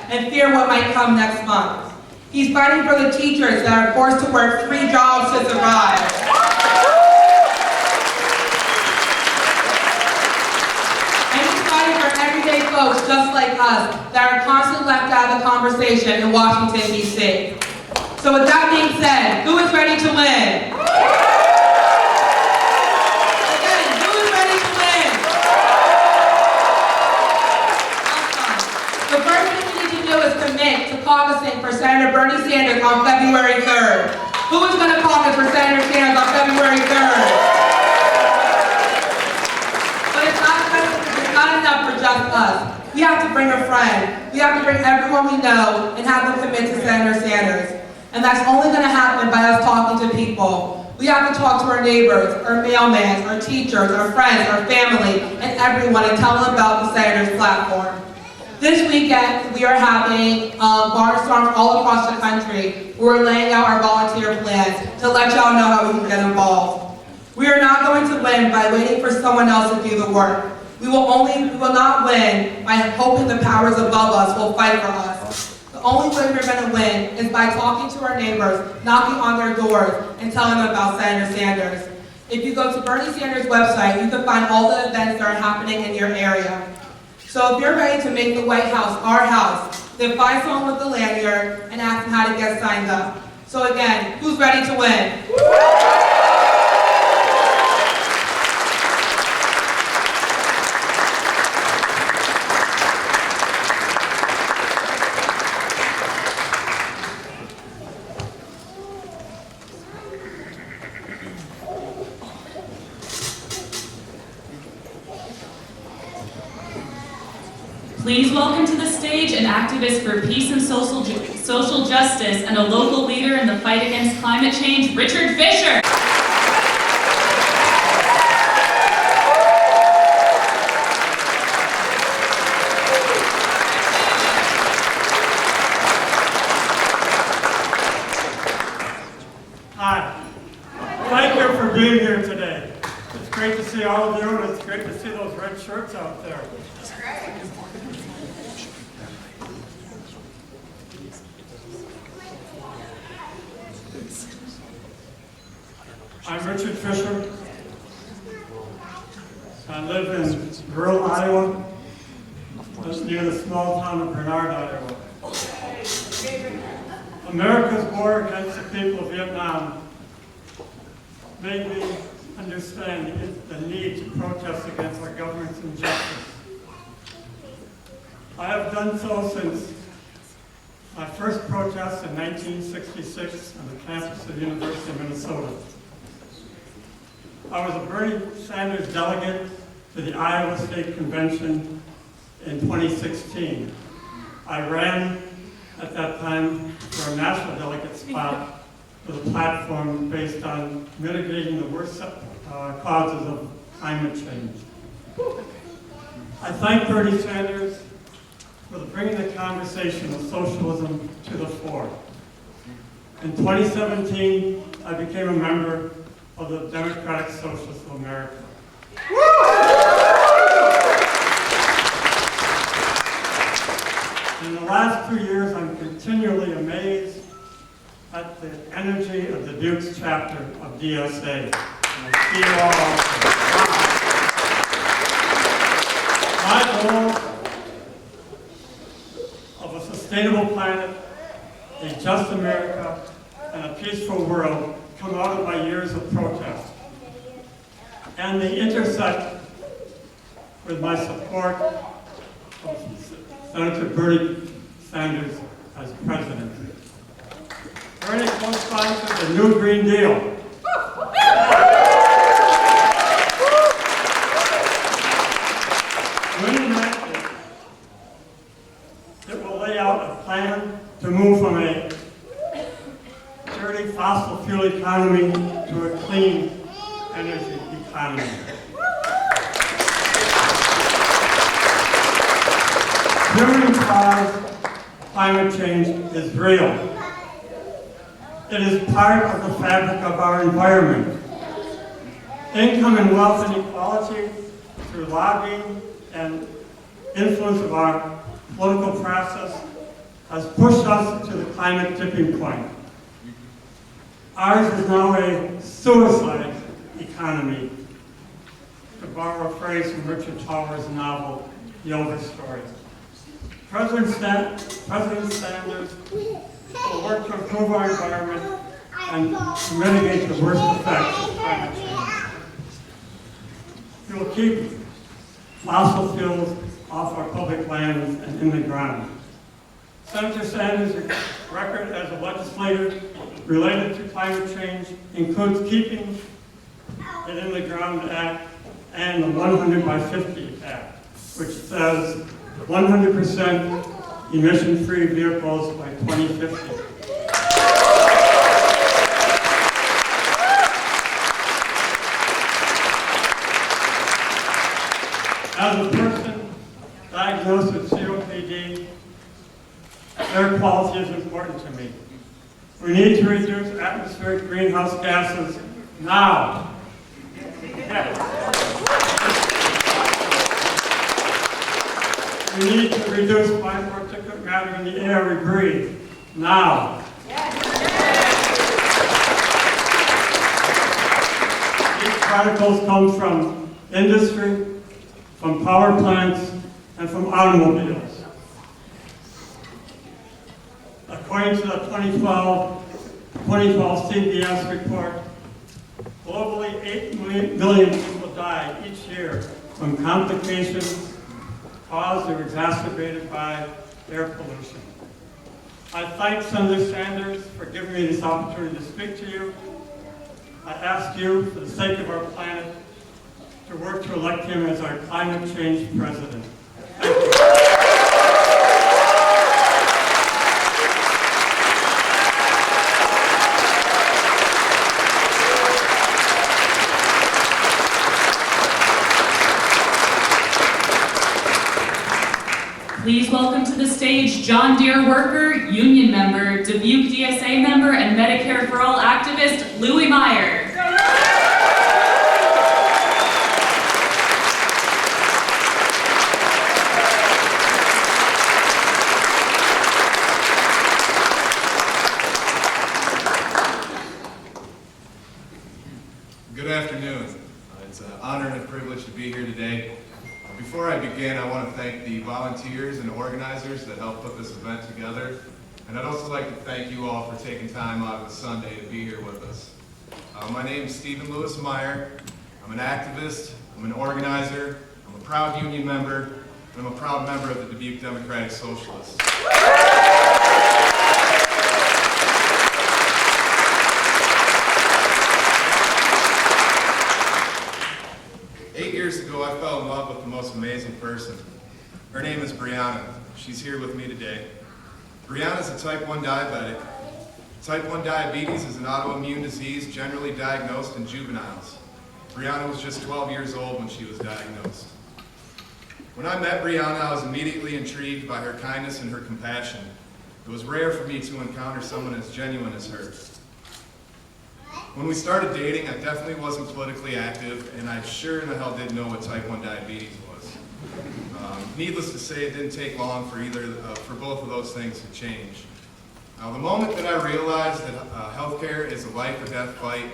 and fear what might come next month. He's fighting for the teachers that are forced to work 3 jobs to survive. And he's fighting for everyday folks just like us that are constantly left out of the conversation in Washington, D.C. So with that being said, who is ready to win? Again, who is ready to win? Awesome. The first thing we need to do is commit to caucusing for Senator Bernie Sanders on February 3rd. Who is going to caucus for Senator Sanders on February 3rd? But it's not enough for just us. We have to bring a friend. We have to bring everyone we know and have them commit to Senator Sanders. And that's only going to happen by us talking to people. We have to talk to our neighbors, our mailmen, our teachers, our friends, our family, and everyone and tell them about the Senator's platform. This weekend, we are having barnstorms all across the country. We're laying out our volunteer plans to let y'all know how we can get involved. We are not going to win by waiting for someone else to do the work. We will not win by hoping the powers above us will fight for us. The only way we're going to win is by talking to our neighbors, knocking on their doors, and telling them about Senator Sanders. If you go to Bernie Sanders' website, you can find all the events that are happening in your area. So if you're ready to make the White House our house, then find someone with the lanyard and ask them how to get signed up. So again, who's ready to win? Please welcome to the stage an activist for peace and social justice and a local leader in the fight against climate change, Richard Fisher. Hi. Thank you for being here today. It's great to see all of you, and it's great to see those red shirts out there. I'm Richard Fisher. I live in rural Iowa, just near the small town of Bernard, Iowa. America's war against the people of Vietnam made me understand the need to protest against our government's injustice. I have done so since my first protest in 1966 on the campus of the University of Minnesota. I was a Bernie Sanders delegate to the Iowa State Convention in 2016. I ran at that time for a national delegate spot with a platform based on mitigating the worst causes of climate change. I thank Bernie Sanders for bringing the conversation of socialism to the fore. In 2017, I became a member of the Democratic Socialists of America. In the last 2 years, I'm continually amazed at the energy of the Dubuque chapter of DSA. And I see you all. My goal of a sustainable planet, a just America, and a peaceful world come out of my years of protest. And they intersect with my support of Senator Bernie Sanders as president. Bernie co-sponsored the New Green Deal. When enacted, it will lay out a plan to move from a dirty fossil fuel economy to a clean energy economy. Human caused climate change is real. It is part of the fabric of our environment. Income and wealth inequality through lobbying and influence of our political process has pushed us to the climate tipping point. Ours is now a suicide economy, to borrow a phrase from Richard Towers' novel, The Overstory. President Sanders will work to improve our environment and to mitigate the worst effects of climate change. He will keep fossil fuels off our public lands and in the ground. Senator Sanders' record as a legislator related to climate change includes keeping it in the Ground Act and the 100 by 50 Act, which says 100% emission-free vehicles by 2050. As a person diagnosed with COPD, air quality is important to me. We need to reduce atmospheric greenhouse gases now. We need to reduce fine particulate matter in the air we breathe now. These particles come from industry, from power plants, and from automobiles. According to the 2012 CBS report, globally 8 million people die each year from complications caused or exacerbated by air pollution. I thank Senator Sanders for giving me this opportunity to speak to you. I ask you, for the sake of our planet, to work to elect him as our climate change president. Thank you. Please welcome to the stage John Deere worker, union member, Dubuque DSA member, and Medicare for All activist, Louis Meyer. Good afternoon. It's an honor and a privilege to be here today. Before I begin, I want to thank the volunteers and organizers that helped put this event together. And I'd also like to thank you all for taking time out of a Sunday to be here with us. My name is Stephen Louis Meyer. I'm an activist, I'm an organizer, I'm a proud union member, and I'm a proud member of the Dubuque Democratic Socialists. 8 years ago, I fell in love with the most amazing person. Her name is Brianna. She's here with me today. Brianna is a type 1 diabetic. Type 1 diabetes is an autoimmune disease generally diagnosed in juveniles. Brianna was just 12 years old when she was diagnosed. When I met Brianna, I was immediately intrigued by her kindness and her compassion. It was rare for me to encounter someone as genuine as her. When we started dating, I definitely wasn't politically active, and I sure in the hell didn't know what type 1 diabetes was. Needless to say, it didn't take long for both of those things to change. Now, the moment that I realized that healthcare is a life or death fight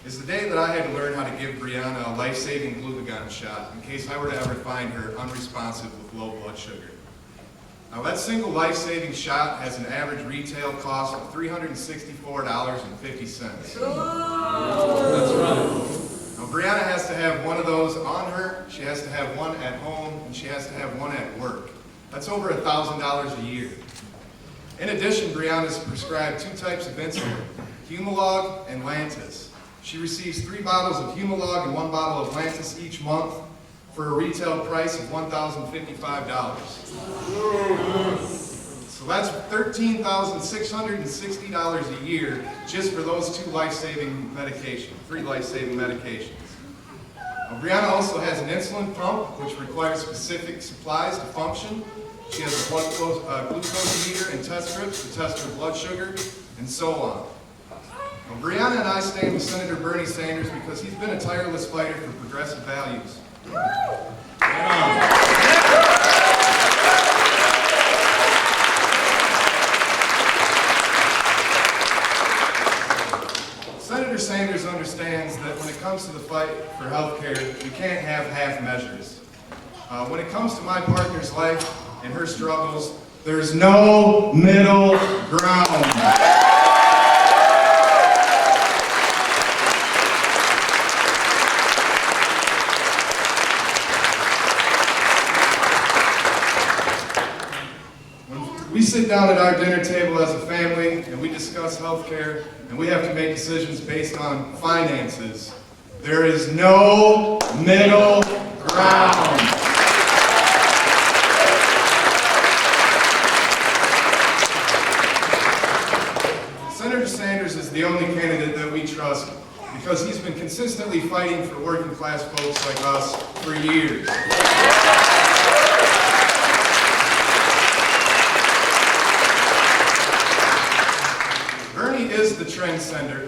is the day that I had to learn how to give Brianna a life-saving glucagon shot in case I were to ever find her unresponsive with low blood sugar. Now, that single life-saving shot has an average retail cost of $364.50. That's right. Now, Brianna has to have one of those on her, she has to have one at home, and she has to have one at work. That's over $1,000 a year. In addition, Brianna is prescribed 2 types of insulin, Humalog and Lantus. She receives 3 bottles of Humalog and 1 bottle of Lantus each month for a retail price of $1,055. So that's $13,660 a year just for those 2 life-saving medications, 3 life-saving medications. Now, Brianna also has an insulin pump, which requires specific supplies to function. She has a glucose meter and test strips to test her blood sugar, and so on. Now, Brianna and I stand with Senator Bernie Sanders because he's been a tireless fighter for progressive values. understands that when it comes to the fight for health care, we can't have half measures. When it comes to my partner's life and her struggles, there's no middle ground. We sit down at our dinner table as a family and we discuss health care and we have to make decisions based on finances. There is no middle ground. Senator Sanders is the only candidate that we trust because he's been consistently fighting for working class folks like us for years. Bernie is the trendsetter.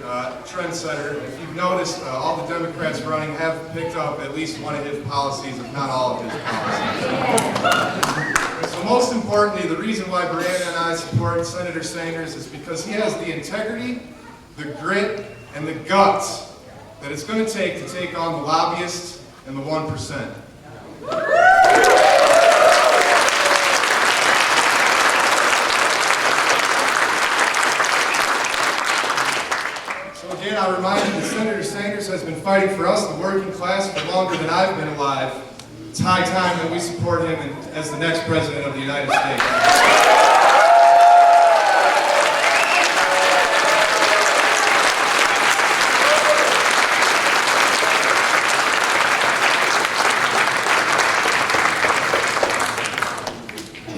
If you've noticed, all the Democrats running have picked up at least one of his policies, if not all of his policies. So most importantly, the reason why Brianna and I support Senator Sanders is because he has the integrity, the grit, and the guts that it's going to take on the lobbyists and the 1%. Again, I remind you that Senator Sanders has been fighting for us, the working class, for longer than I've been alive. It's high time that we support him as the next President of the United States.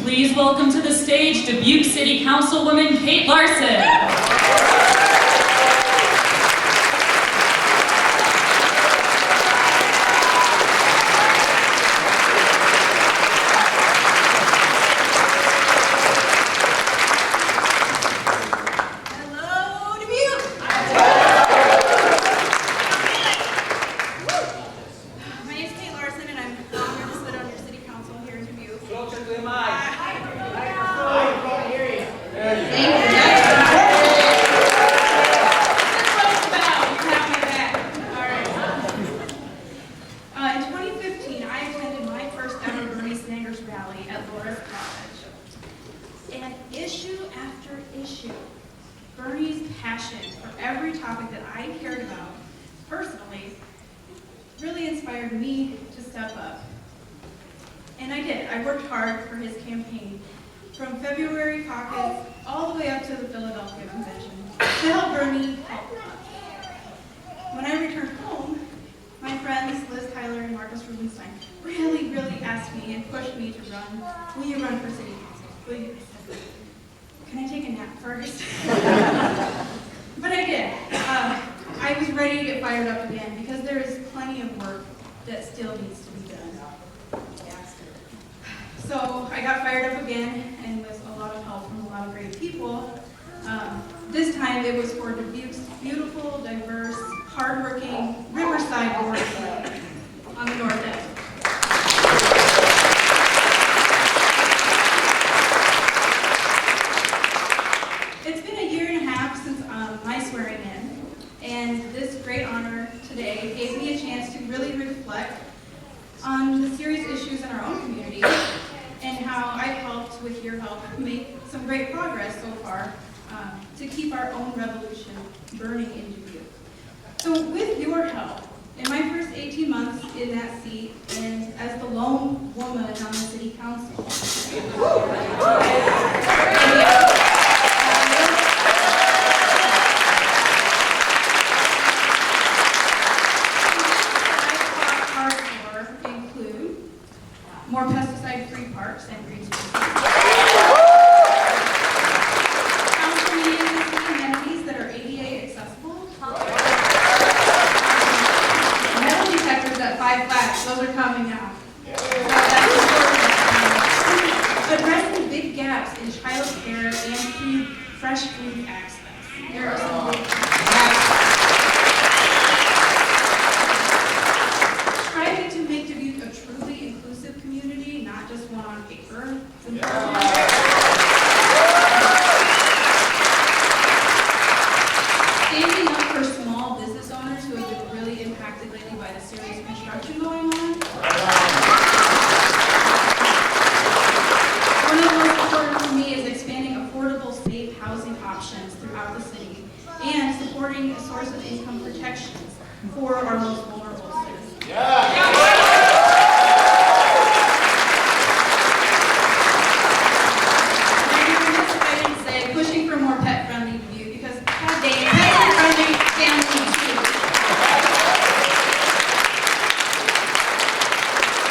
Please welcome to the stage Dubuque City Councilwoman Kate Larson. Bernie's passion for every topic that I cared about personally really inspired me to step up. And I did. I worked hard for his campaign from February caucus all the way up to the Philadelphia convention to help Bernie help us. When I returned home, my friends Liz Tyler and Marcus Rubenstein really asked me and pushed me to run. Will you run for city council? Will you? Can I take a nap first? But I did. I was ready to get fired up again because there is plenty of work that still needs to be done. So I got fired up again, and with a lot of help from a lot of great people. This time it was for Dubuque's beautiful, diverse, hardworking Riverside board on the north end. It's been a year and a half since my swearing in, and this great honor today gave me a chance to really reflect on the serious issues in our own community and how I've helped, with your help, make some great progress so far to keep our own revolution burning in Dubuque. So with your help, in my first 18 months in that seat, and as the lone woman on the city council, more pesticide-free parks and green spaces. Council meetings and amenities that are ADA accessible. Metal detectors at 5 Flats, those are coming now. Addressing big gaps in child care and fresh food access. There are some big gaps. Striving to make Dubuque a truly inclusive community, not just one on paper. Standing up for small business owners has serious construction going on. One of the most important for me is expanding affordable, safe housing options throughout the city and supporting a source of income protections for our most vulnerable citizens. Pushing for more pet-friendly Dubuque because pets are friendly families too.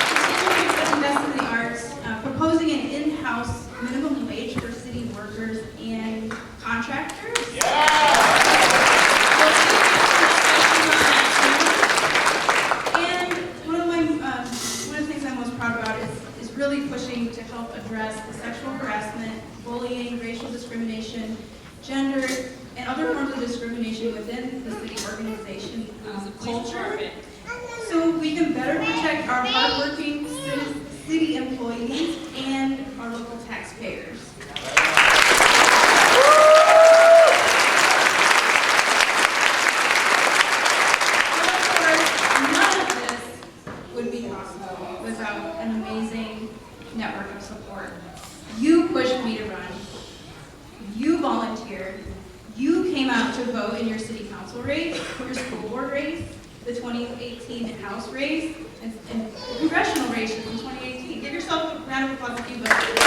Continuing to invest in the arts, proposing an in-house minimum wage for city workers and contractors. And one of the things I'm most proud about is really pushing to help address the sexual harassment, bullying, racial discrimination, gender, and other forms of discrimination within the city organization culture, so we can better protect our hardworking city employees and our local taxpayers. None of this would be possible without an amazing network of support. You pushed me to run. You volunteered. You came out to vote in your city council race, your school board race, the 2018 House race, and the congressional races in 2018. Give yourself a round of applause if you voted.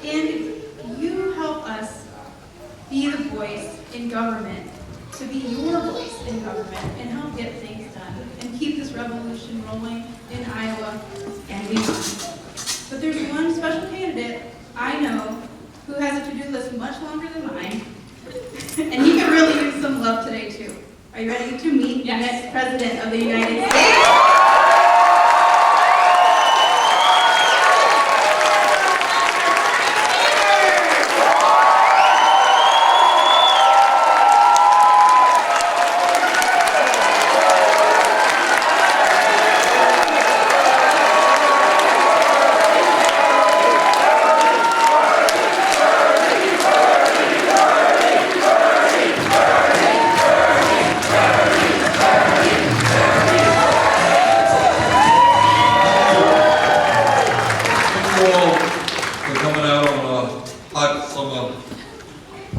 And you help us be the voice in government, to be your voice in government, and help get things done, and keep this revolution rolling in Iowa and beyond. But there's one special candidate I know who has a to-do list much longer than mine, and he could really use some love today too. Are you ready to meet the next President of the United States?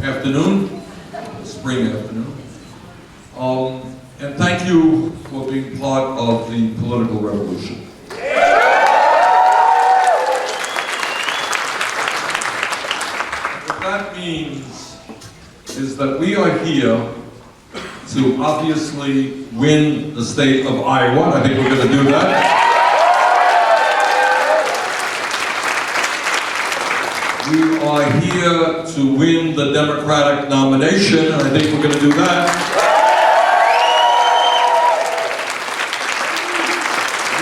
Afternoon, spring afternoon, and thank you for being part of the political revolution. What that means is that we are here to obviously win the state of Iowa. I think we're going to do that. We are here to win the Democratic nomination, and I think we're going to do that.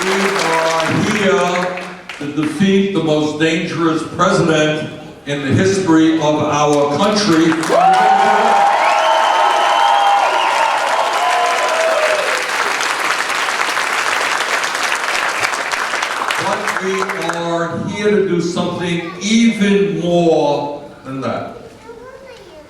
We are here to defeat the most dangerous president in the history of our country. But we are here to do something even more than that.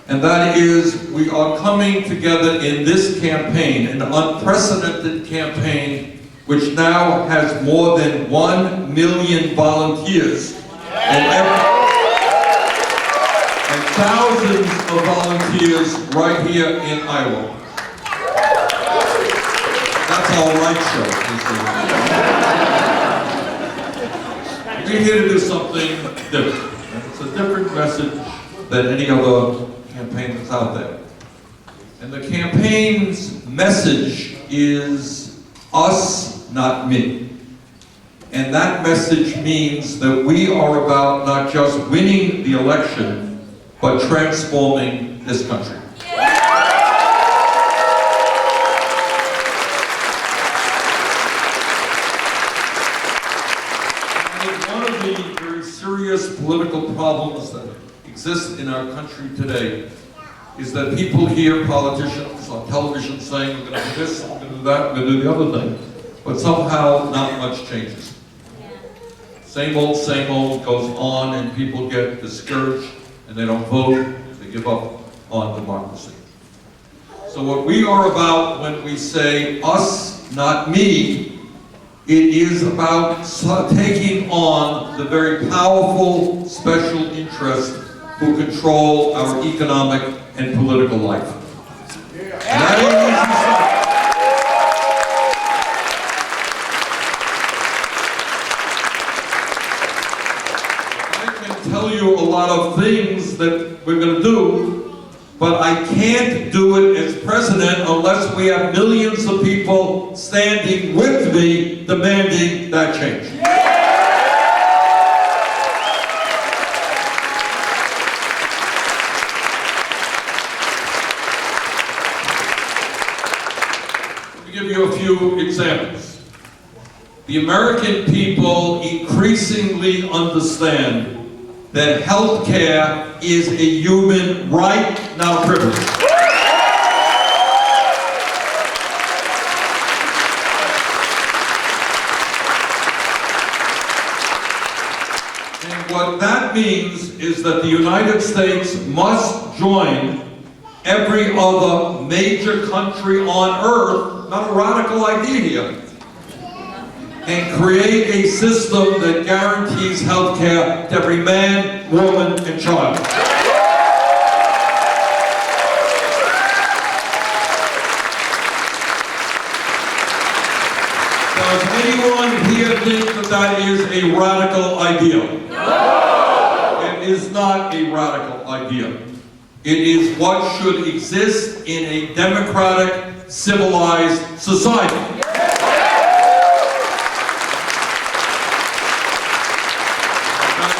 And that is, we are coming together in this campaign, an unprecedented campaign, which now has more than 1 million volunteers and thousands of volunteers right here in Iowa. That's our light show. We're here to do something different. It's a different message than any other campaign that's out there. And the campaign's message is us, not me. And that message means that we are about not just winning the election, but transforming this country. One of the very serious political problems that exist in our country today is that people hear politicians on television saying, we're going to do this, we're going to do that, we're going to do the other thing. But somehow not much changes. Same old goes on, and people get discouraged and they don't vote, they give up on democracy. So what we are about when we say us, not me, it is about taking on the very powerful special interests who control our economic and political life. And that ain't easy stuff. I can tell you a lot of things that we're going to do, but I can't do it as president unless we have millions of people standing with me demanding that change. Let me give you a few examples. The American people increasingly understand that health care is a human right, not a privilege. And what that means is that the United States must join every other major country on earth, not a radical idea here, and create a system that guarantees health care to every man, woman, and child. Does anyone here think that that is a radical idea? No! It is not a radical idea. It is what should exist in a democratic, civilized society.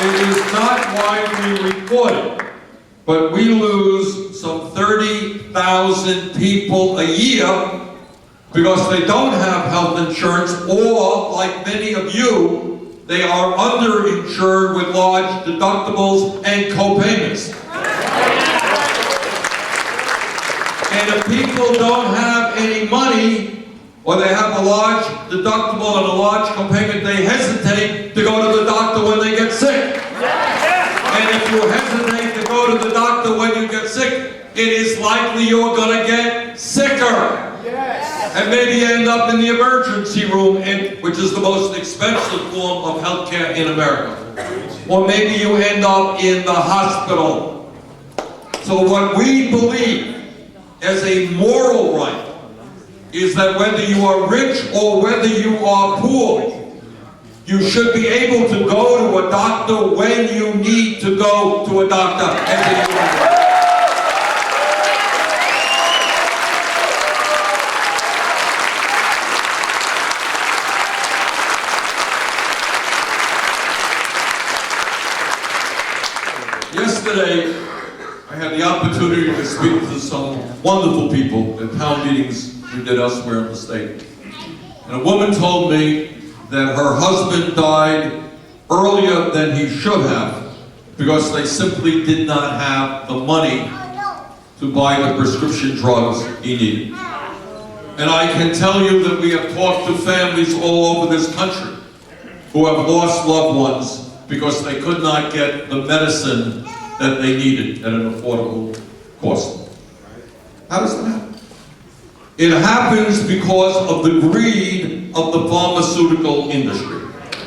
It is not widely reported, but we lose some 30,000 people a year because they don't have health insurance, or, like many of you, they are underinsured with large deductibles and co-payments. And if people don't have any money, or they have a large deductible and a large copayment, they hesitate to go to the doctor when they get sick. And if you hesitate to go to the doctor when you get sick, it is likely you're going to get sicker. And maybe you end up in the emergency room, which is the most expensive form of health care in America. Or maybe you end up in the hospital. So what we believe as a moral right is that whether you are rich or whether you are poor, you should be able to go to a doctor when you need to go to a doctor. Yesterday, I had the opportunity to speak to some wonderful people at town meetings we did elsewhere in the state. And a woman told me that her husband died earlier than he should have because they simply did not have the money to buy the prescription drugs he needed. And I can tell you that we have talked to families all over this country who have lost loved ones because they could not get the medicine that they needed at an affordable cost. How does that happen? It happens because of the greed of the pharmaceutical industry.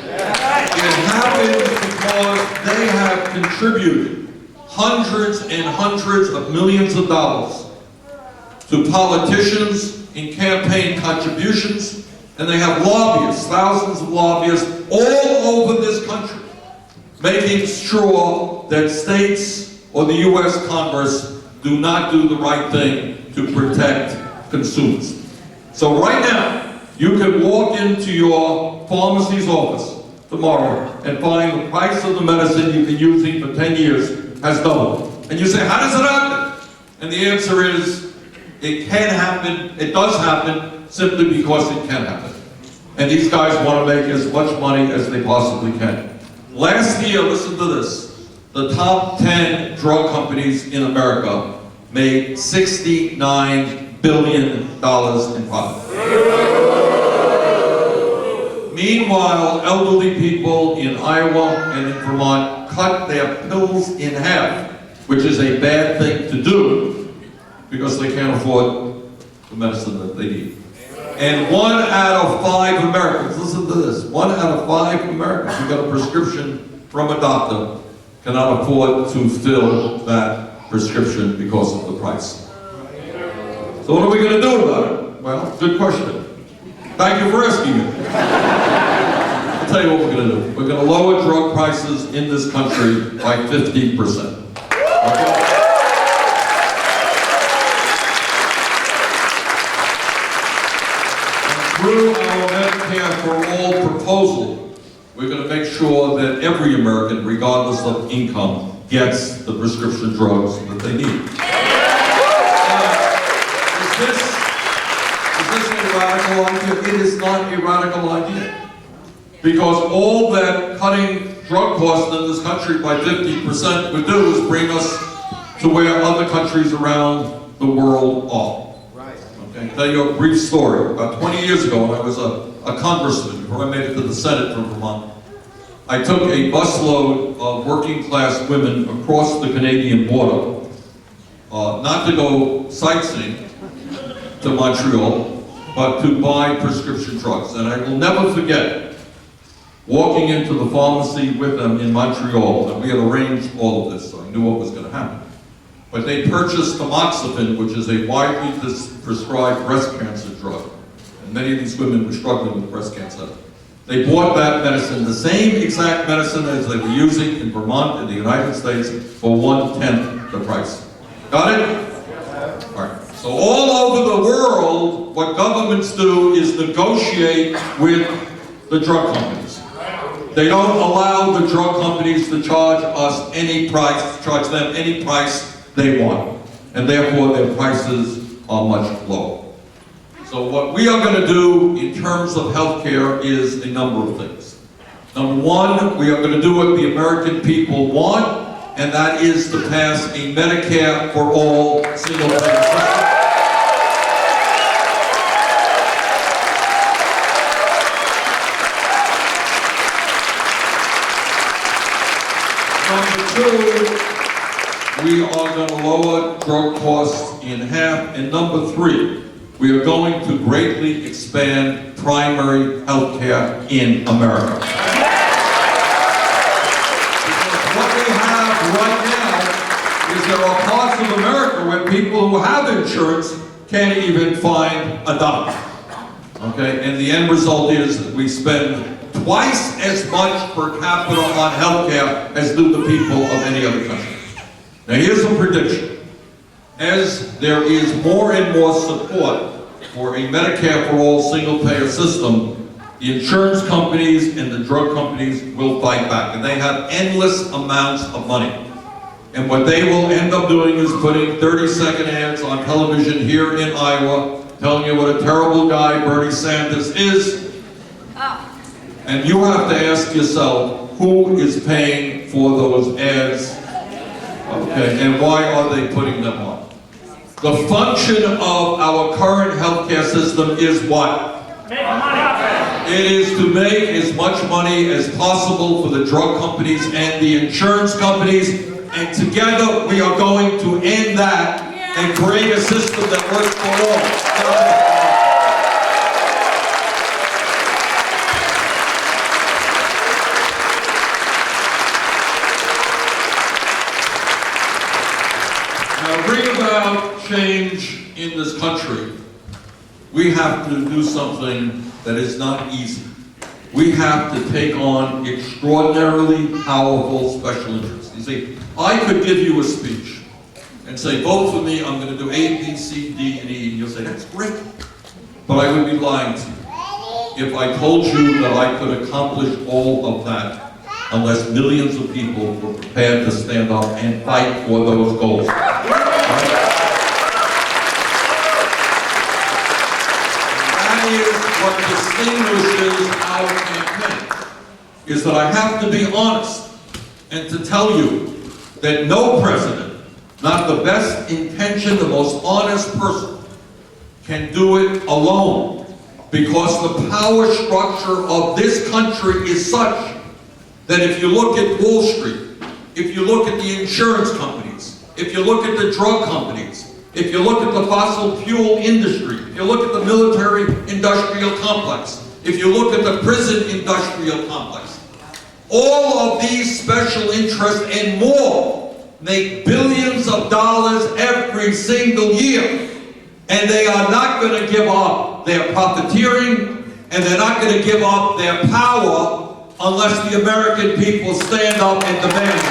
It happens because they have contributed hundreds and hundreds of millions of dollars to politicians in campaign contributions, and they have lobbyists, thousands of lobbyists all over this country, making sure that states or the U.S. Congress do not do the right thing to protect consumers. So right now, you can walk into your pharmacy's office tomorrow and find the price of the medicine you've been using for 10 years has doubled. And you say, how does it happen? And the answer is, it can happen, it does happen, simply because it can happen. And these guys want to make as much money as they possibly can. Last year, listen to this, the top 10 drug companies in America made $69 billion in profit. Meanwhile, elderly people in Iowa and in Vermont cut their pills in half which is a bad thing to do because they can't afford the medicine that they need. And 1 out of 5 Americans, listen to this, 1 out of 5 Americans who got a prescription from a doctor cannot afford to fill that prescription because of the price. So what are we going to do about it? Well, good question. Thank you for asking me. I'll tell you what we're going to do. We're going to lower drug prices in this country by 50%. Okay? Through our Medicare for All proposal, we're going to make sure that every American, regardless of income, gets the prescription drugs that they need. Is this a radical idea? It is not a radical idea. Because all that cutting drug costs in this country by 50% would do is bring us to where other countries around the world are. I'll tell you a brief story. About 20 years ago, when I was a congressman, before I made it to the Senate from Vermont, I took a busload of working class women across the Canadian border, not to go sightseeing to Montreal, but to buy prescription drugs. And I will never forget walking into the pharmacy with them in Montreal, and we had arranged all of this, so I knew what was going to happen. But they purchased tamoxifen, which is a widely prescribed breast cancer drug. And many of these women were struggling with breast cancer. They bought that medicine, the same exact medicine as they were using in Vermont in the United States, for 1/10 the price. Got it? All right. So all over the world, what governments do is negotiate with the drug companies. They don't allow the drug companies to charge us any price, charge them any price they want, and therefore their prices are much lower. So what we are going to do in terms of healthcare is a number of things. Number one, we are going to do what the American people want, and that is to pass a Medicare for all single-payer system. Number two, we are going to lower drug costs in half. And number three, we are going to greatly expand primary health care in America. Because what we have right now is there are parts of America where people who have insurance can't even find a doctor. Okay, and the end result is that we spend twice as much per capita on health care as do the people of any other country. Now here's a prediction. As there is more and more support for a Medicare for all single-payer system, the insurance companies and the drug companies will fight back. And they have endless amounts of money. And what they will end up doing is putting 30-second ads on television here in Iowa, telling you what a terrible guy Bernie Sanders is. And you have to ask yourself, who is paying for those ads? Okay, and why are they putting them on? The function of our current healthcare system is what? Make money. It is to make as much money as possible for the drug companies and the insurance companies, and together we are going to end that and create a system that works for all. Now, to bring about change in this country, we have to do something that is not easy. We have to take on extraordinarily powerful special interests. You see, I could give you a speech and say, vote for me, I'm going to do A, B, C, D, and E, and you'll say, that's great. But I would be lying to you if I told you that I could accomplish all of that unless millions of people were prepared to stand up and fight for those goals. That is what distinguishes our campaign, is that I have to be honest and to tell you that no president, not the best intentioned, the most honest person, can do it alone, because the power structure of this country is such that if you look at Wall Street, if you look at the insurance companies, if you look at the drug companies, if you look at the fossil fuel industry, if you look at the military industrial complex, if you look at the prison industrial complex, all of these special interests and more make billions of dollars every single year. And they are not going to give up their profiteering, and they're not going to give up their power unless the American people stand up and demand it.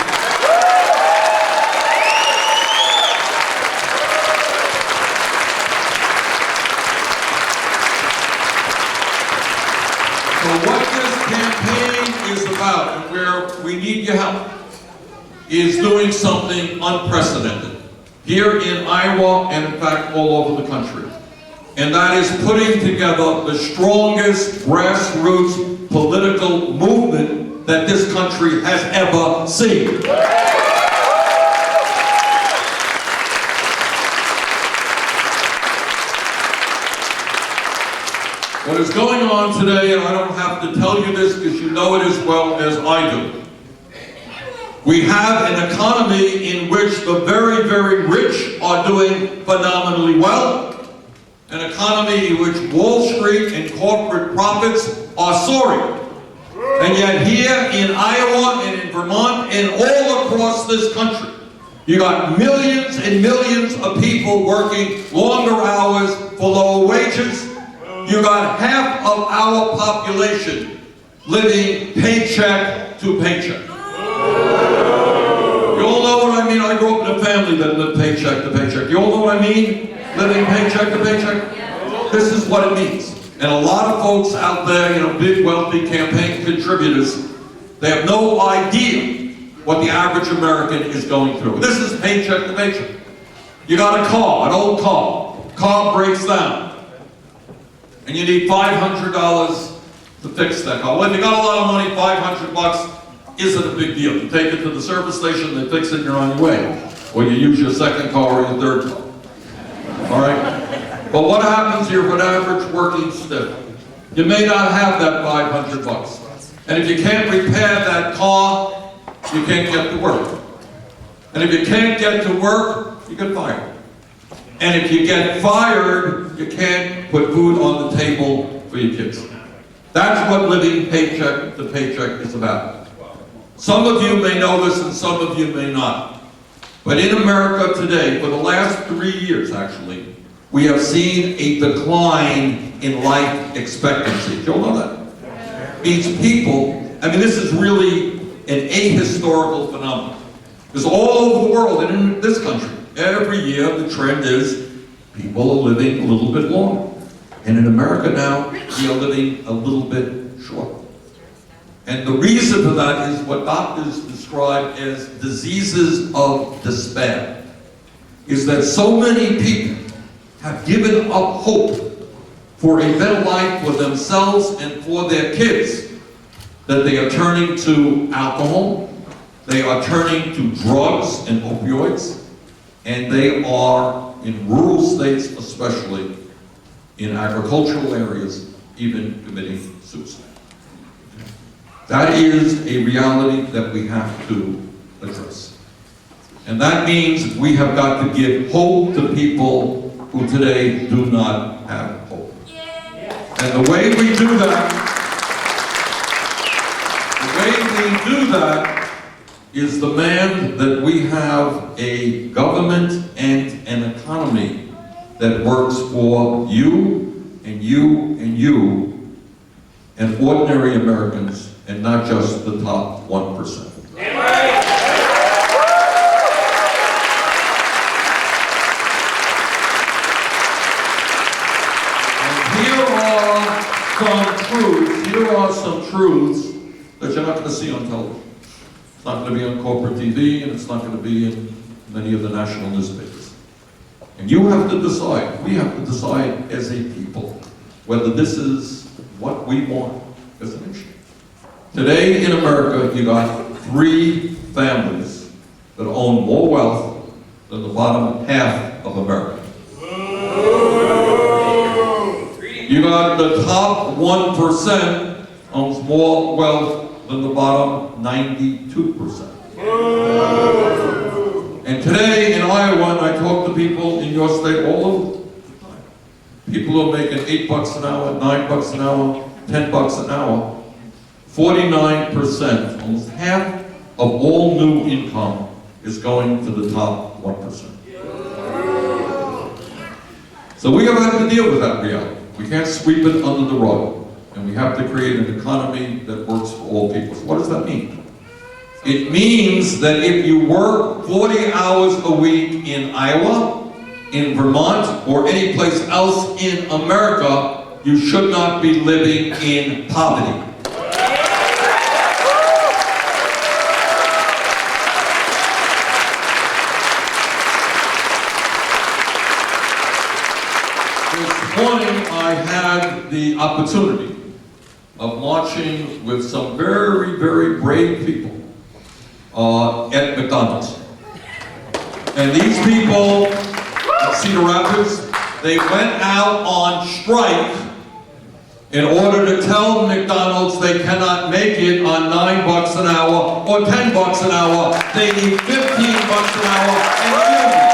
So what this campaign is about, and where we need your help, is doing something unprecedented here in Iowa and in fact all over the country. And that is putting together the strongest grassroots political movement that this country has ever seen. What is going on today, and I don't have to tell you this because you know it as well as I do. We have an economy in which the very, very rich are doing phenomenally well. An economy in which Wall Street and corporate profits are soaring. And yet here in Iowa and in Vermont and all across this country, you got millions and millions of people working longer hours for lower wages. You got half of our population living paycheck to paycheck. You all know what I mean? I grew up in a family that lived paycheck to paycheck. You all know what I mean? Living paycheck to paycheck? This is what it means. And a lot of folks out there, you know, big wealthy campaign contributors, they have no idea what the average American is going through. This is paycheck to paycheck. You got a car, an old car breaks down, and you need $500 to fix that car. Well, if you got a lot of money, $500 isn't a big deal. You take it to the service station, they fix it, and you're on your way. Or you use your second car or your third car. All right? But what happens here for an average working stiff? You may not have that $500. And if you can't repair that car, you can't get to work. And if you can't get to work, you get fired. And if you get fired, you can't put food on the table for your kids. That's what living paycheck to paycheck is about. Some of you may know this and some of you may not. But in America today, for the last 3 years actually, we have seen a decline in life expectancy. Do you all know that? Means people, I mean, this is really an ahistorical phenomenon. Because all over the world and in this country, every year the trend is people are living a little bit longer. And in America now, we are living a little bit shorter. And the reason for that is what doctors describe as diseases of despair. Is that so many people have given up hope for a better life for themselves and for their kids that they are turning to alcohol, they are turning to drugs and opioids, and they are, in rural states especially, in agricultural areas, even committing suicide. That is a reality that we have to address. And that means we have got to give hope to people who today do not have hope. And the way we do that is demand that we have a government and an economy that works for you and you and you and ordinary Americans and not just the top 1%. Here are some truths that you're not going to see on television. It's not going to be on corporate TV, and it's not going to be in many of the national newspapers. And you have to decide, we have to decide as a people, whether this is what we want as a nation. Today in America, you got 3 families that own more wealth than the bottom half of America. You got the top 1% owns more wealth than the bottom 92%. And today in Iowa, and I talk to people in your state all over the time. People are making $8 an hour, $9 an hour, $10 an hour. 49%, almost half of all new income is going to the top 1%. So we have to deal with that reality. We can't sweep it under the rug. And we have to create an economy that works for all people. So what does that mean? It means that if you work 40 hours a week in Iowa, in Vermont, or any place else in America, you should not be living in poverty. This morning I had the opportunity of marching with some very, very brave people at McDonald's. And these people in Cedar Rapids, they went out on strike in order to tell McDonald's they cannot make it on $9 an hour or $10 an hour. They need $15 an hour and union.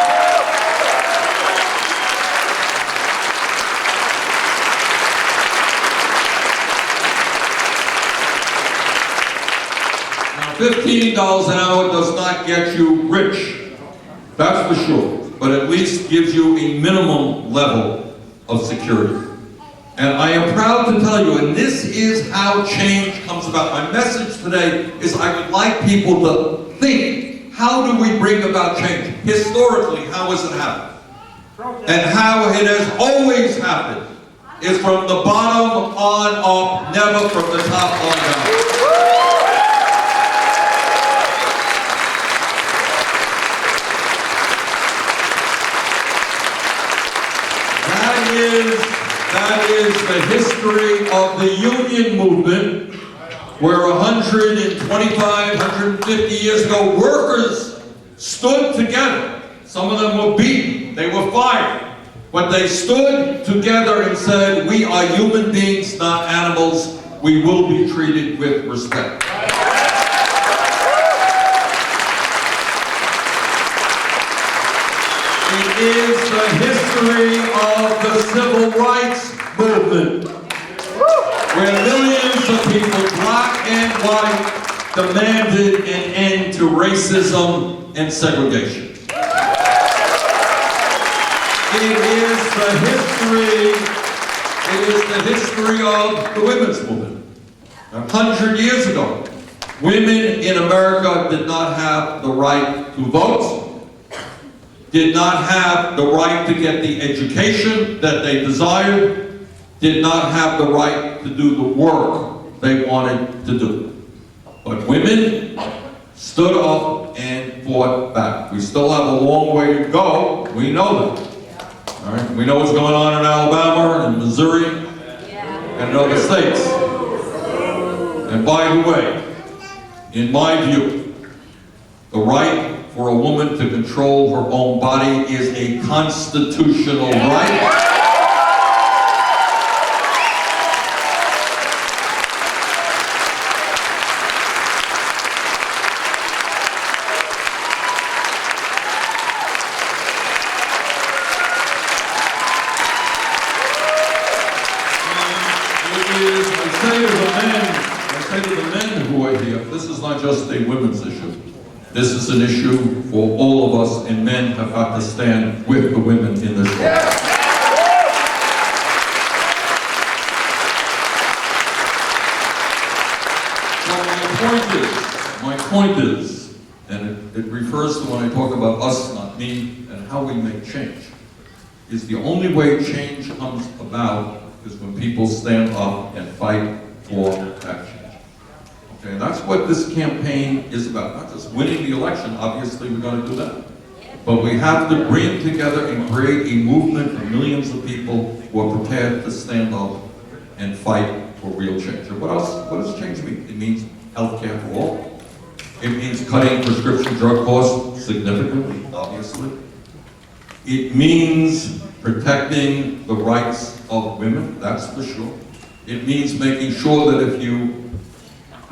$15 an hour does not get you rich, that's for sure, but at least gives you a minimum level of security. And I am proud to tell you, and this is how change comes about. My message today is I would like people to think, how do we bring about change? Historically, how has it happened? And how it has always happened is from the bottom on up, never from the top on down. That is the history of the union movement, where 125, 150 years ago, workers stood together. Some of them were beaten, they were fired, but they stood together and said, we are human beings, not animals. We will be treated with respect. It is the history of the civil rights movement, where millions of people, black and white, demanded an end to racism and segregation. It is the history of the women's movement. 100 years ago, women in America did not have the right to vote, did not have the right to get the education that they desired, did not have the right to do the work they wanted to do. But women stood up and fought back. We still have a long way to go. We know that. All right? We know what's going on in Alabama and Missouri and in other states. And by the way, in my view, the right for a woman to control her own body is a constitutional right. I say to the men who are here, this is not just a women's issue. This is an issue for all of us, and men have got to stand with the women in this world. So my point is, and it refers to when I talk about us, not me, and how we make change, is the only way change comes about is when people stand up and fight for action. Okay, and that's what this campaign is about. Not just winning the election, obviously we're going to do that. But we have to bring together and create a movement of millions of people who are prepared to stand up and fight for real change. And what does change mean? It means health care for all. It means cutting prescription drug costs significantly, obviously. It means protecting the rights of women, that's for sure. It means making sure that if you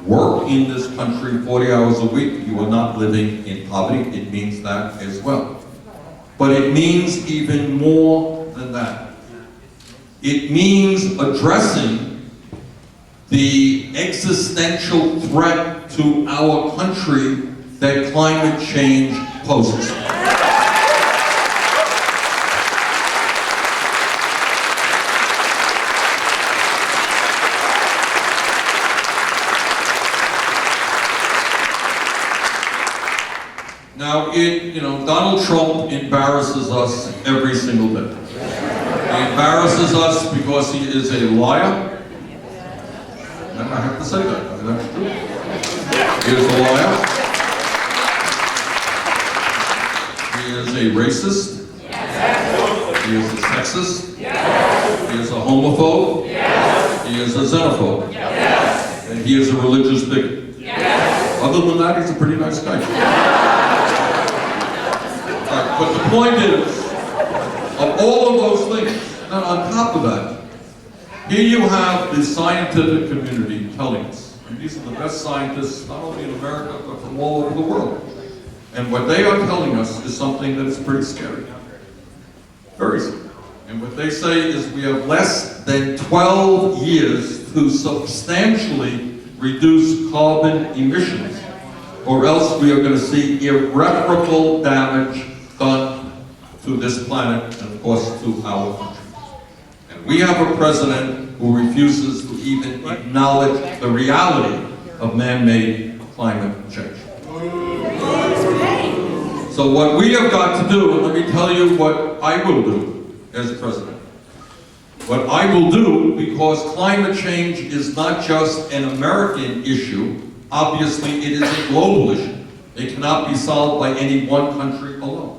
work in this country 40 hours a week, you are not living in poverty. It means that as well. but it means even more than that. It means addressing the existential threat to our country that climate change poses. Now, Donald Trump embarrasses us every single day. He embarrasses us because he is a liar. And I have to say that. That's true. He is a liar. He is a racist. He is a sexist. He is a homophobe. He is a xenophobe. And he is a religious bigot. Other than that, he's a pretty nice guy. But the point is, of all of those things, and on top of that, here you have the scientific community telling us, and these are the best scientists, not only in America, but from all over the world. And what they are telling us is something that is pretty scary. Very scary. And what they say is we have less than 12 years to substantially reduce carbon emissions, or else we are going to see irreparable damage done to this planet and, of course, to our country. And we have a president who refuses to even acknowledge the reality of man-made climate change. So what we have got to do, and let me tell you what I will do as president. What I will do, because climate change is not just an American issue, obviously it is a global issue. It cannot be solved by any one country alone.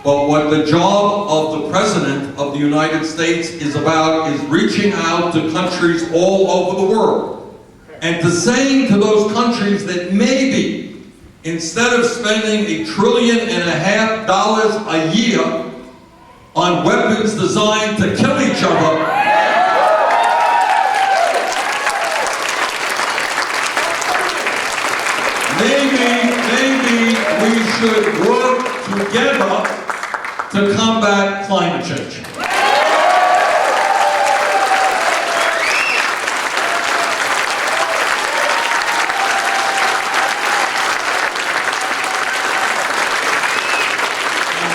But what the job of the President of the United States is about is reaching out to countries all over the world and to saying to those countries that maybe instead of spending $1.5 trillion a year on weapons designed to kill each other, maybe we should work together to combat climate change. And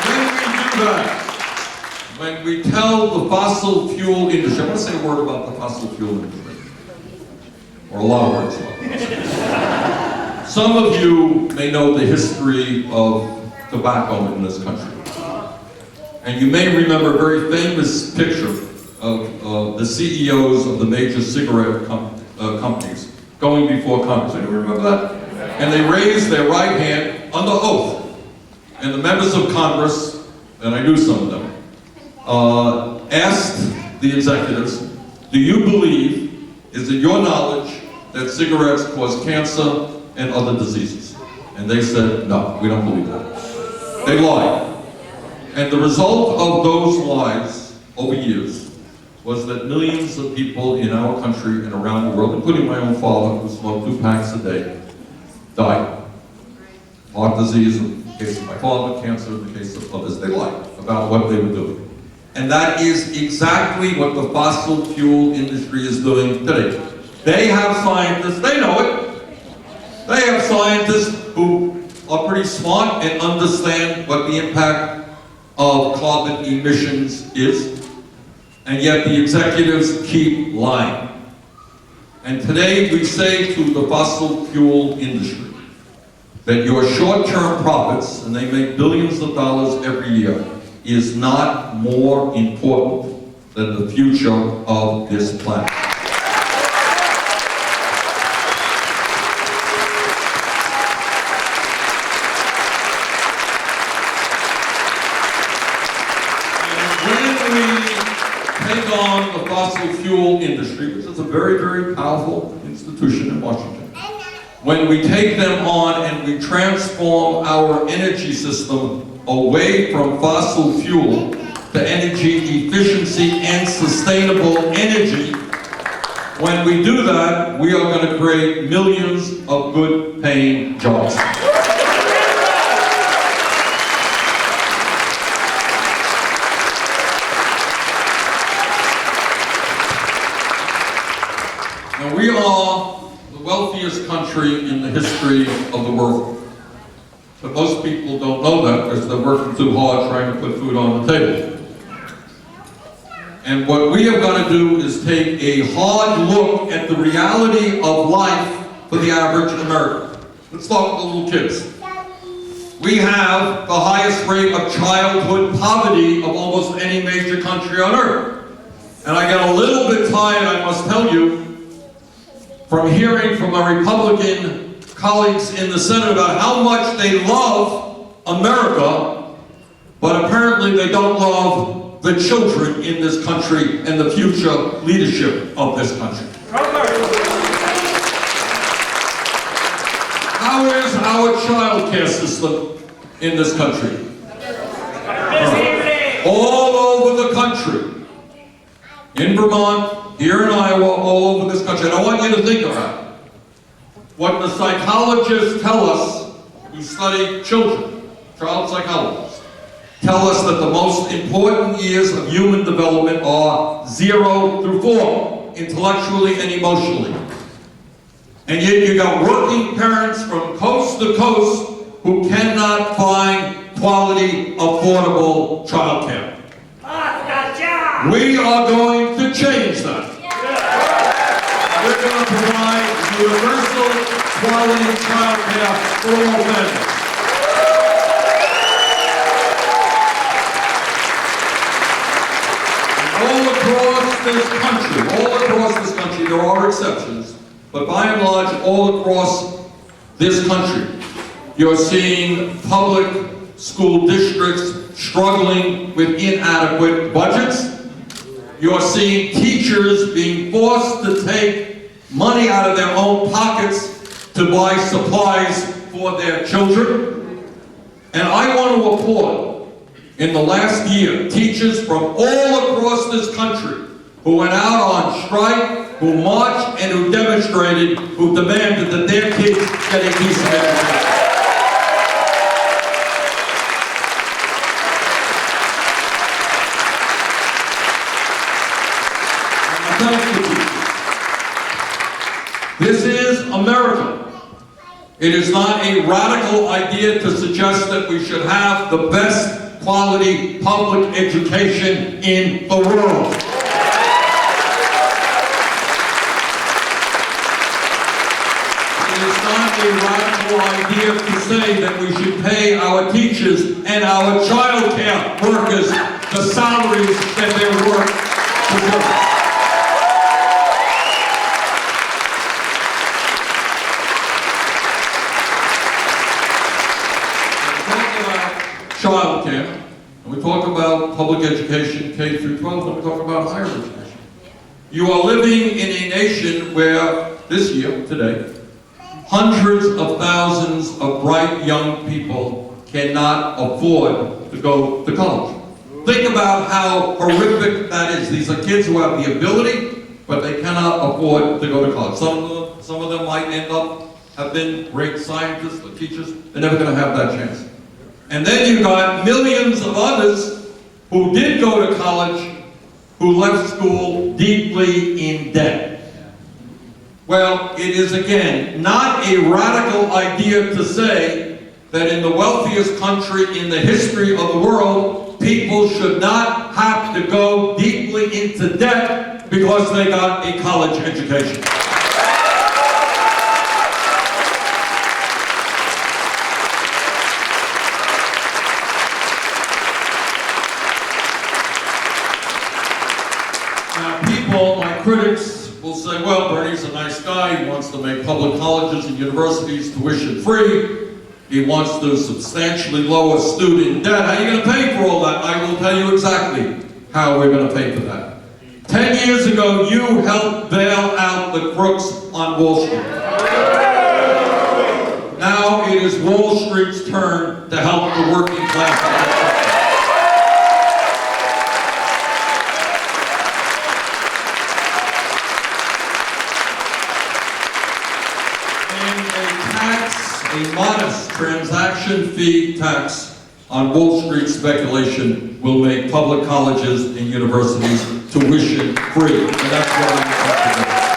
when we do that, when we tell the fossil fuel industry, I want to say a word about the fossil fuel industry, or a lot of words about it. Some of you may know the history of tobacco in this country. And you may remember a very famous picture of the CEOs of the major cigarette companies going before Congress. Anyone remember that? And they raised their right hand under oath. And the members of Congress, and I knew some of them, asked the executives, do you believe, is it your knowledge, that cigarettes cause cancer and other diseases? And they said, no, we don't believe that. They lied. And the result of those lies over years was that millions of people in our country and around the world, including my own father, who smoked 2 packs a day, died. Heart disease in the case of my father, cancer in the case of others. They lied about what they were doing. And that is exactly what the fossil fuel industry is doing today. They have scientists, they know it. They have scientists who are pretty smart and understand what the impact of carbon emissions is, and yet the executives keep lying. And today we say to the fossil fuel industry that your short-term profits, and they make billions of dollars every year, is not more important than the future of this planet. Take on the fossil fuel industry, which is a very, very powerful institution in Washington. When we take them on and we transform our energy system away from fossil fuel to energy efficiency and sustainable energy, when we do that, we are going to create millions of good paying jobs. greatest country in the history of the world. But most people don't know that because they're working too hard trying to put food on the table. And what we have got to do is take a hard look at the reality of life for the average American. Let's start with the little kids. We have the highest rate of childhood poverty of almost any major country on earth. And I get a little bit tired, I must tell you, from hearing from my Republican colleagues in the Senate about how much they love America, but apparently they don't love the children in this country and the future leadership of this country. How is our child care system in this country? All over the country. In Vermont, here in Iowa, all over this country. And I want you to think about it. What the psychologists tell us who study children, child psychologists, tell us that the most important years of human development are 0 through 4, intellectually and emotionally. And yet you got working parents from coast to coast who cannot find quality, affordable child care. We are going to change that. We're going to provide universal quality child care for all families. All across this country, there are exceptions, but by and large, all across this country, you're seeing public school districts struggling with inadequate budgets. You're seeing teachers being forced to take money out of their own pockets to buy supplies for their children. And I want to applaud, in the last year, teachers from all across this country who went out on strike, who marched, and who demonstrated, who demanded that their kids get a decent education. This is America. It is not a radical idea to suggest that we should have the best quality public education in the world. It is not a radical idea to say that we should pay our teachers and our child care workers the salaries that they work to do. Child care, and we talk about public education, K through 12, and we talk about higher education. You are living in a nation where, this year, today, hundreds of thousands of bright young people cannot afford to go to college. Think about how horrific that is. These are kids who have the ability, but they cannot afford to go to college. Some of them might end up, have been great scientists or teachers. They're never going to have that chance. And then you've got millions of others who did go to college, who left school deeply in debt. Well, it is again not a radical idea to say that in the wealthiest country in the history of the world, people should not have to go deeply into debt because they got a college education. My critics will say, well, Bernie's a nice guy. He wants to make public colleges and universities tuition free. He wants to substantially lower student debt. How are you going to pay for all that? I will tell you exactly how we're going to pay for that. 10 years ago, you helped bail out the crooks on Wall Street. Now it is Wall Street's turn to help the working class. A modest transaction fee tax on Wall Street speculation will make public colleges and universities tuition free. And that's what I'm talking about.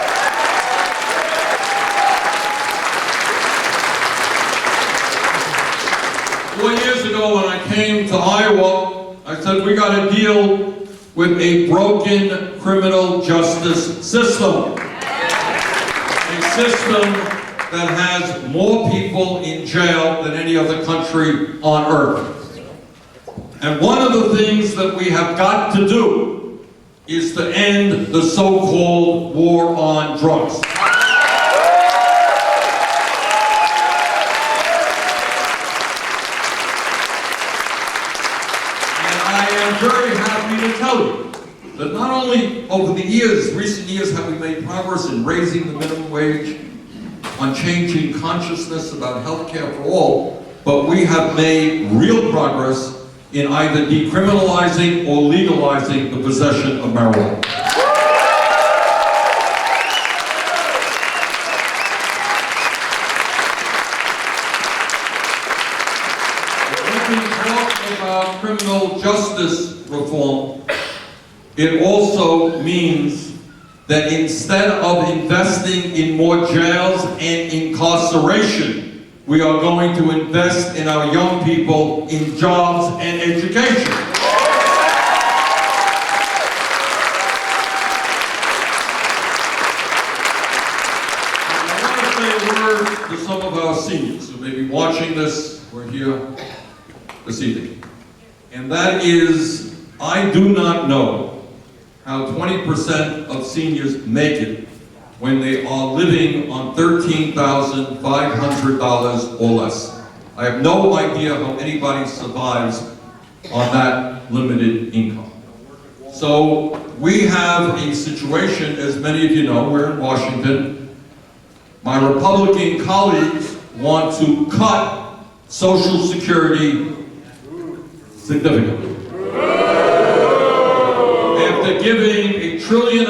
came to Iowa, I said, we got to deal with a broken criminal justice system. A system that has more people in jail than any other country on earth. And one of the things that we have got to do is to end the so-called war on drugs. Very happy to tell you that not only over the years, recent years, have we made progress in raising the minimum wage, on changing consciousness about health care for all, but we have made real progress in either decriminalizing or legalizing the possession of marijuana. About criminal justice reform, it also means that instead of investing in more jails and incarceration, we are going to invest in our young people in jobs and education. I want to say a word to some of our seniors who may be watching this or here this evening. And that is, I do not know how 20% of seniors make it when they are living on $13,500 or less. I have no idea how anybody survives on that limited income. So we have a situation, as many of you know, we're in Washington. My Republican colleagues want to cut Social Security significantly. After giving $1.5 trillion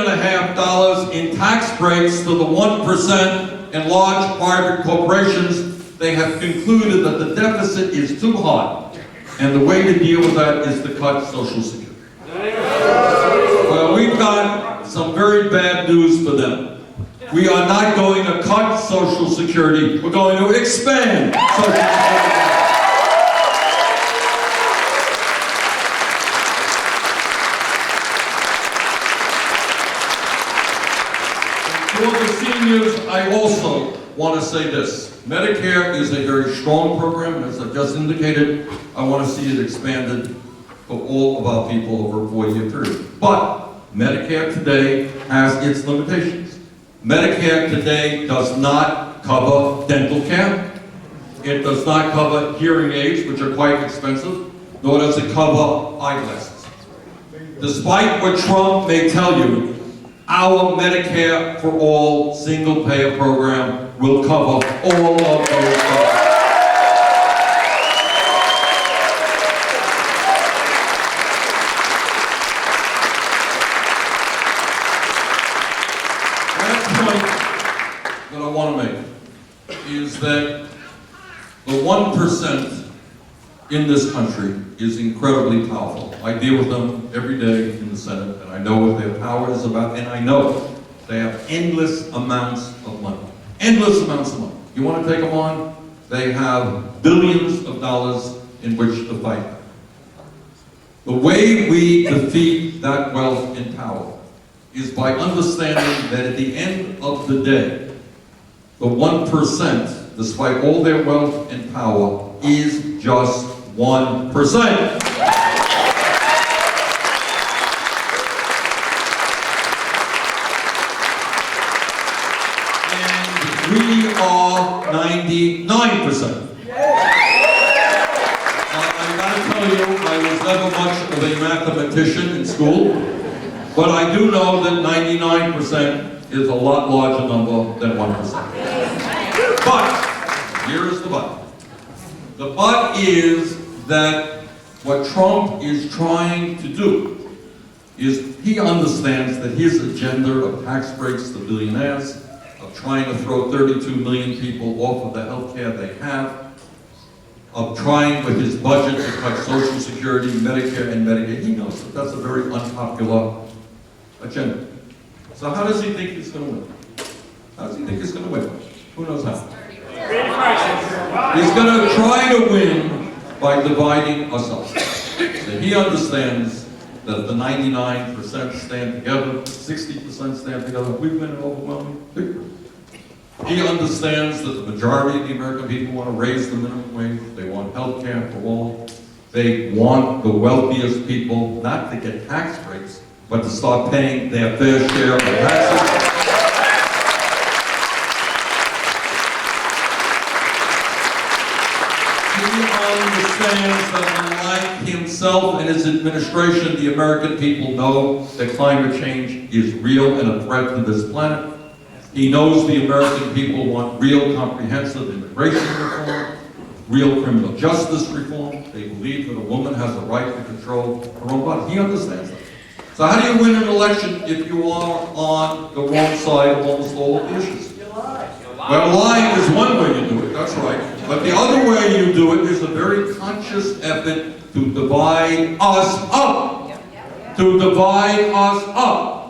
in tax breaks to the 1% and large private corporations, they have concluded that the deficit is too high, and the way to deal with that is to cut Social Security. Well, we've got some very bad news for them. We are not going to cut Social Security, we're going to expand Social Security. For the seniors, I also want to say this. Medicare is a very strong program, and as I've just indicated, I want to see it expanded for all of our people over a 4-year period. But Medicare today has its limitations. Medicare today does not cover dental care. It does not cover hearing aids, which are quite expensive, nor does it cover eyeglasses. Despite what Trump may tell you, our Medicare for All single-payer program will cover all of those costs. Last point that I want to make is that the 1% in this country is incredibly powerful. I deal with them every day in the Senate, and I know what their power is about, and I know they have endless amounts of money. Endless amounts of money. You want to take them on? They have billions of dollars in which to fight. The way we defeat that wealth and power is by understanding that at the end of the day, the 1%, despite all their wealth and power, is just 1%. And we are 99%. I gotta tell you, I was never much of a mathematician in school, but I do know that 99% is a lot larger number than 1%. But, here is the but. The but is that what Trump is trying to do is he understands that his agenda of tax breaks to billionaires, of trying to throw 32 million people off of the health care they have, of trying with his budget to cut Social Security, Medicare, and Medicaid, he knows that that's a very unpopular agenda. So how does he think he's going to win? How does he think he's going to win? Who knows how? He's going to try to win by dividing us up. And he understands that the 99% stand together, 60% stand together. We've been an overwhelming victory. He understands that the majority of the American people want to raise the minimum wage. They want health care for all. They want the wealthiest people not to get tax breaks, but to start paying their fair share of taxes. He understands that unlike himself and his administration, the American people know that climate change is real and a threat to this planet. He knows the American people want real comprehensive immigration reform, real criminal justice reform. They believe that a woman has a right to control her own body. He understands that. So how do you win an election if you are on the wrong side of almost all of the issues? Well, lying is one way you do it, that's right. But the other way you do it is a very conscious effort to divide us up. To divide us up.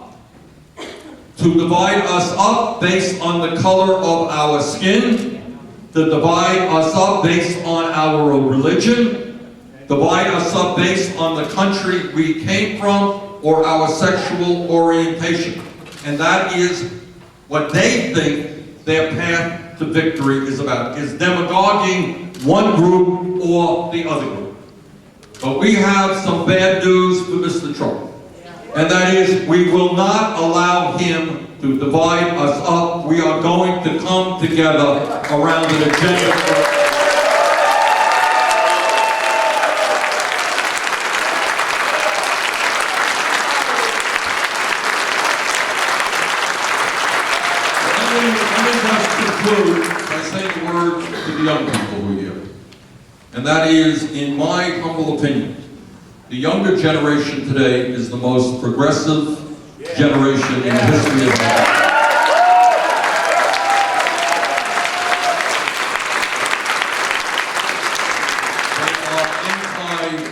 To divide us up based on the color of our skin, to divide us up based on our religion, divide us up based on the country we came from, or our sexual orientation. And that is what they think their path to victory is about, is demagoguing one group or the other group. But we have some bad news for Mr. Trump. And that is, we will not allow him to divide us up. We are going to come together around an agenda. Let me just conclude by saying a word to the young people who are here. And that is, in my humble opinion, the younger generation today is the most progressive generation in the history of America. They are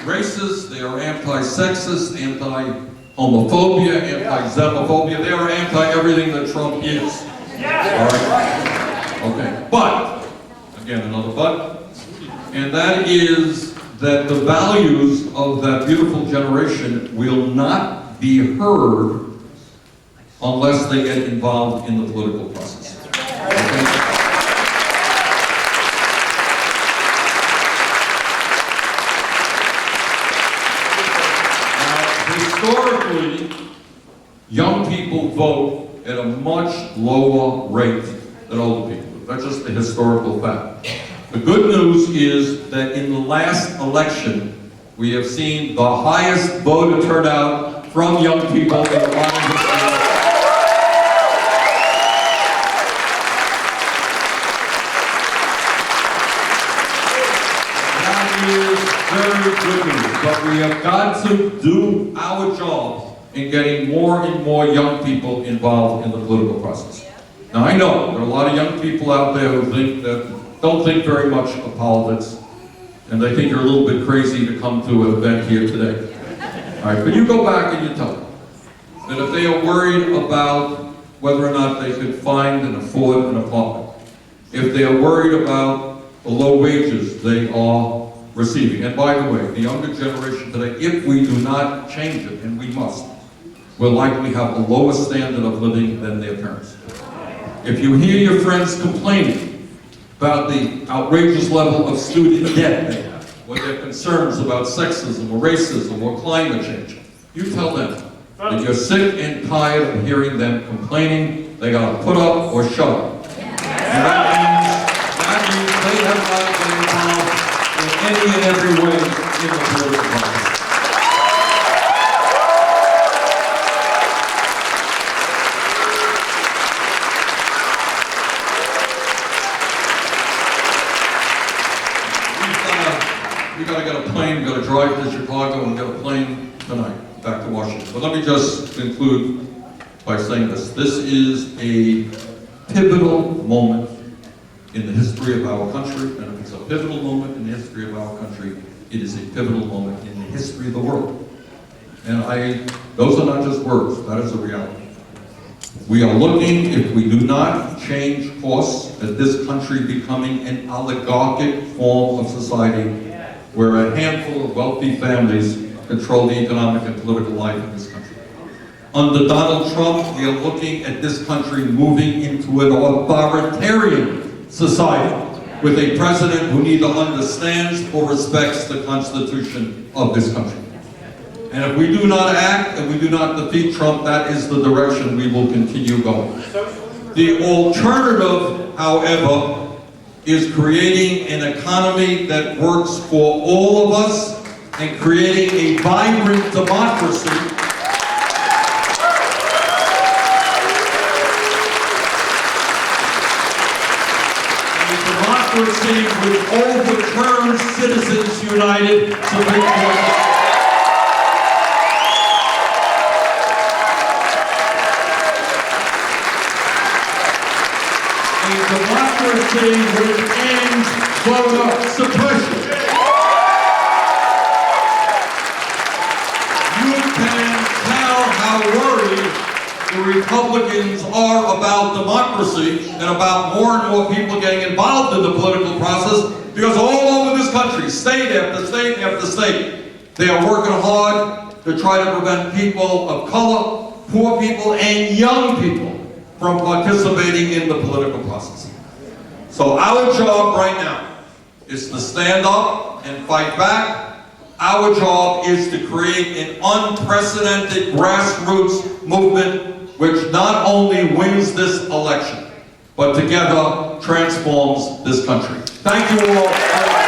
anti-racist, they are anti-sexist, anti-homophobia, anti-xenophobia. They are anti-everything that Trump is. All right? Okay. But, again, another but, and that is that the values of that beautiful generation will not be heard unless they get involved in the political process. Okay? Now, historically, young people vote at a much lower rate than older people. That's just a historical fact. The good news is that in the last election, we have seen the highest voter turnout from young people in the modern history. That is very good news, but we have got to do our job in getting more and more young people involved in the political process. Now, I know there are a lot of young people out there who don't think very much of politics, and they think you're a little bit crazy to come to an event here today. All right, but you go back and you tell them that if they are worried about whether or not they could find and afford an apartment, if they are worried about the low wages they are receiving, and by the way, the younger generation today, if we do not change it, and we must, will likely have a lower standard of living than their parents. If you hear your friends complaining about the outrageous level of student debt they have, or their concerns about sexism or racism or climate change, you tell them that you're sick and tired of hearing them complaining. They gotta put up or shut up. And that means they have not been involved in any and every way in the political process. We gotta get a plane, we gotta drive to Chicago and get a plane tonight back to Washington. But let me just conclude by saying this. This is a pivotal moment in the history of our country, and if it's a pivotal moment in the history of our country, it is a pivotal moment in the history of the world. And those are not just words, that is a reality. We are looking, if we do not change course, at this country becoming an oligarchic form of society where a handful of wealthy families control the economic and political life of this country. Under Donald Trump, we are looking at this country moving into an authoritarian society with a president who neither understands or respects the Constitution of this country. And if we do not act and we do not defeat Trump, that is the direction we will continue going. The alternative, however, is creating an economy that works for all of us and creating a vibrant democracy which overturns Citizens United Supreme Court. A democracy which ends voter suppression. You can tell how worried the Republicans are about democracy and about more and more people getting involved in the political process, because all over this country, state after state after state, they are working hard to try to prevent people of color, poor people, and young people from participating in the political process. So our job right now is to stand up and fight back. Our job is to create an unprecedented grassroots movement which not only wins this election, but together transforms this country. Thank you all.